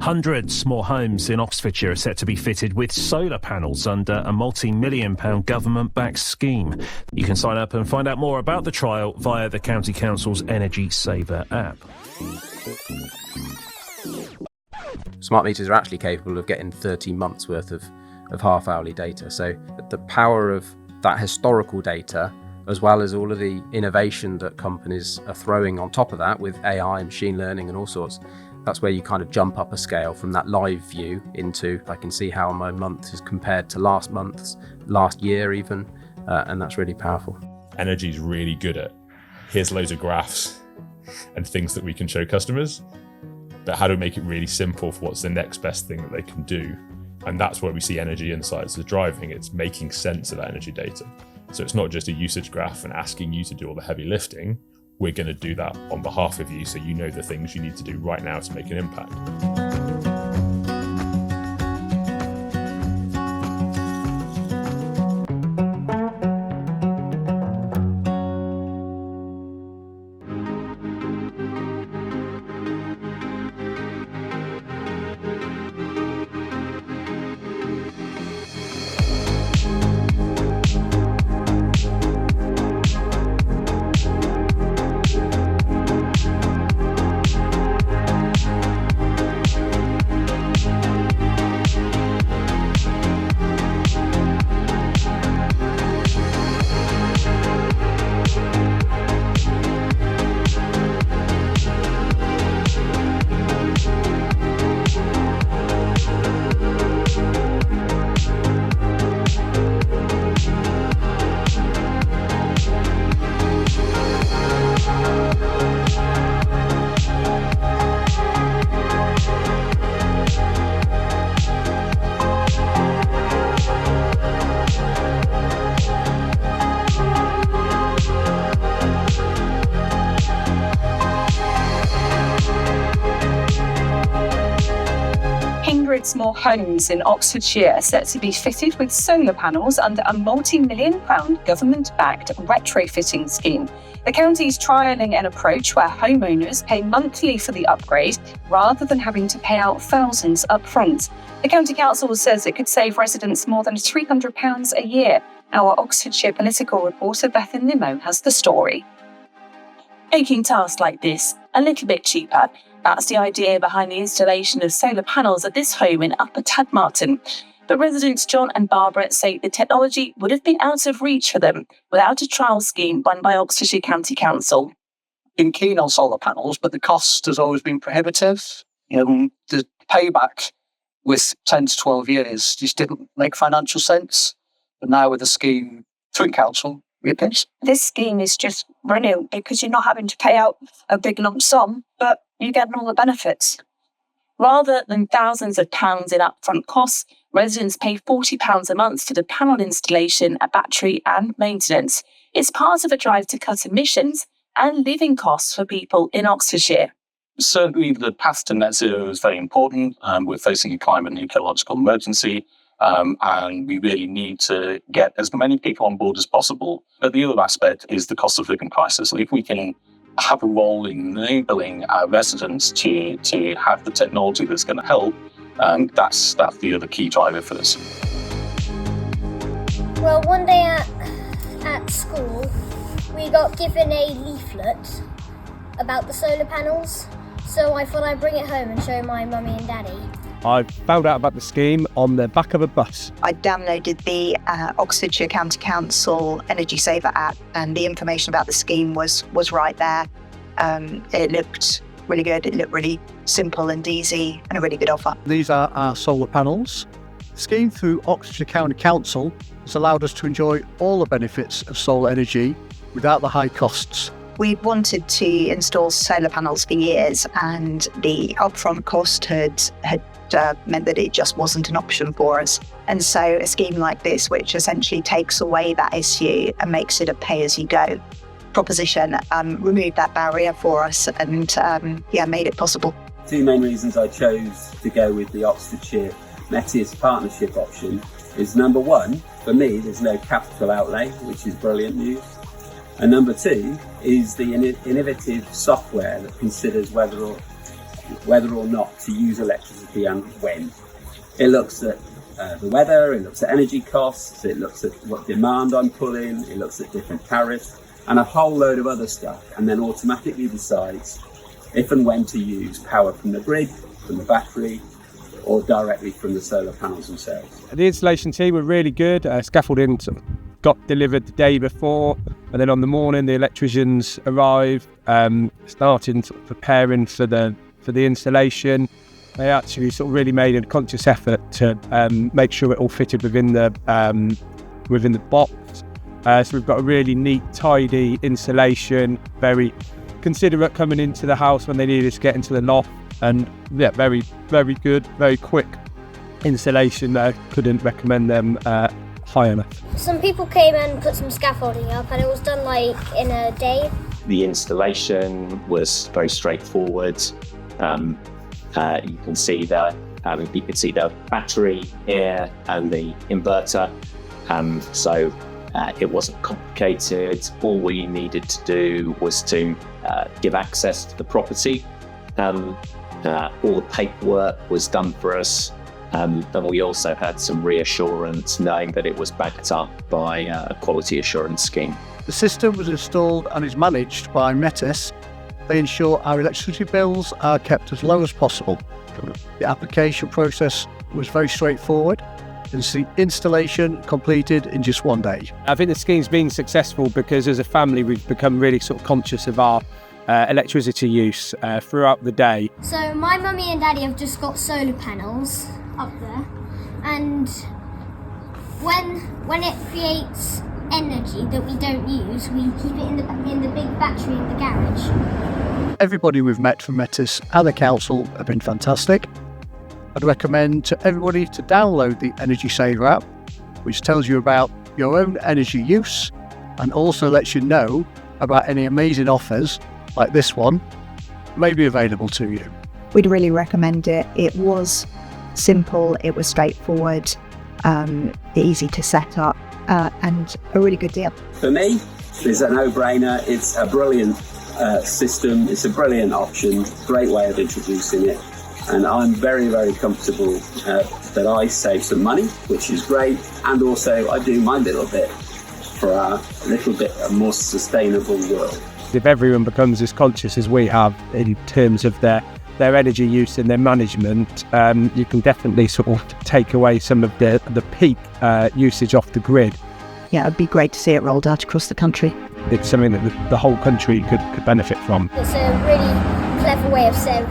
Hundreds more homes in Oxfordshire are set to be fitted with solar panels under a multi-million-pound government-backed scheme. You can sign up and find out more about the trial via the County Council's Energy Saver app. Smart meters are actually capable of getting 13 months worth of half-hourly data. So the power of that historical data, as well as all of the innovation that companies are throwing on top of that with AI and machine learning and all sorts, that's where you kind of jump up a scale from that live view into, I can see how my month is compared to last month's, last year even, and that's really powerful. Energy is really good at, here's loads of graphs and things that we can show customers, but how to make it really simple for what's the next best thing that they can do. And that's where we see energy insights as driving. It's making sense of that energy data. So it's not just a usage graph and asking you to do all the heavy lifting. We're going to do that on behalf of you so you know the things you need to do right now to make an impact. Hundreds more homes in Oxfordshire are set to be fitted with solar panels under a multi-million-pound government-backed retrofitting scheme. The county's trialling an approach where homeowners pay monthly for the upgrade rather than having to pay out thousands up front. The County Council says it could save residents more than £300 a year. Our Oxfordshire political reporter Bethan Nimmo has the story. Making tasks like this a little bit cheaper. That's the idea behind the installation of solar panels at this home in Upper Tadmarton. But residents John and Barbara say the technology would have been out of reach for them without a trial scheme run by Oxfordshire County Council. Been keen on solar panels, but the cost has always been prohibitive. The payback with 10 to 12 years just didn't make financial sense. But now with the scheme through council, this scheme is just brilliant because you're not having to pay out a big lump sum, but you get all the benefits. Rather than thousands of pounds in upfront costs, residents pay £40 a month for the panel installation, a battery and maintenance. It's part of a drive to cut emissions and living costs for people in Oxfordshire. Certainly the path to net zero is very important. We're facing a climate and ecological emergency. And we really need to get as many people on board as possible. But the other aspect is the cost of living crisis. If we can have a role in enabling our residents to have the technology that's going to help, that's the other key driver for this. Well, one day at school, we got given a leaflet about the solar panels. So I thought I'd bring it home and show my mummy and daddy. I found out about the scheme on the back of a bus. I downloaded the Oxfordshire County Council Energy Saver app, and the information about the scheme was right there. It looked really good. It looked really simple and easy, and a really good offer. These are our solar panels. The scheme through Oxfordshire County Council has allowed us to enjoy all the benefits of solar energy without the high costs. We'd wanted to install solar panels for years, and the upfront cost had meant that it just wasn't an option for us. And so a scheme like this, which essentially takes away that issue and makes it a pay-as-you-go proposition, removed that barrier for us and made it possible. Two main reasons I chose to go with the Oxfordshire Metis partnership option is, number one, for me, there's no capital outlay, which is brilliant news. And number two is the innovative software that considers whether whether or not to use electricity and when. It looks at the weather, it looks at energy costs, it looks at what demand I'm pulling, it looks at different tariffs and a whole load of other stuff, and then automatically decides if and when to use power from the grid, from the battery, or directly from the solar panels themselves. The installation team were really good. Scaffolding got delivered the day before, and then on the morning the electricians arrived, starting preparing for the installation. They actually really made a conscious effort to make sure it all fitted within the box. So we've got a really neat, tidy installation, very considerate coming into the house when they needed to get into the loft, and yeah, very, very good, very quick installation. I couldn't recommend them high enough. Some people came and put some scaffolding up, and it was done in a day. The installation was very straightforward. You can see the battery here and the inverter. So it wasn't complicated. All we needed to do was to give access to the property. All the paperwork was done for us. And we also had some reassurance knowing that it was backed up by a quality assurance scheme. The system was installed and is managed by Metis. They ensure our electricity bills are kept as low as possible. The application process was very straightforward, and the installation completed in just one day. I think the scheme's been successful because as a family we've become really conscious of our electricity use throughout the day. So my mummy and daddy have just got solar panels up there, and when it creates energy that we don't use, we keep it in the big battery in the garage. Everybody we've met from Metis and the council have been fantastic. I'd recommend to everybody to download the Energy Saver app, which tells you about your own energy use and also lets you know about any amazing offers like this one may be available to you. We'd really recommend it. It was simple, it was straightforward, easy to set up, and a really good deal. For me, it's a no-brainer. It's a brilliant system. It's a brilliant option, great way of introducing it. And I'm very, very comfortable that I save some money, which is great. And also I do my little bit for a little bit of more sustainable world. If everyone becomes as conscious as we have in terms of their energy use and their management, you can definitely take away some of the peak usage off the grid. Yeah, it'd be great to see it rolled out across the country. It's something that the whole country could benefit from. It's a really clever way of saving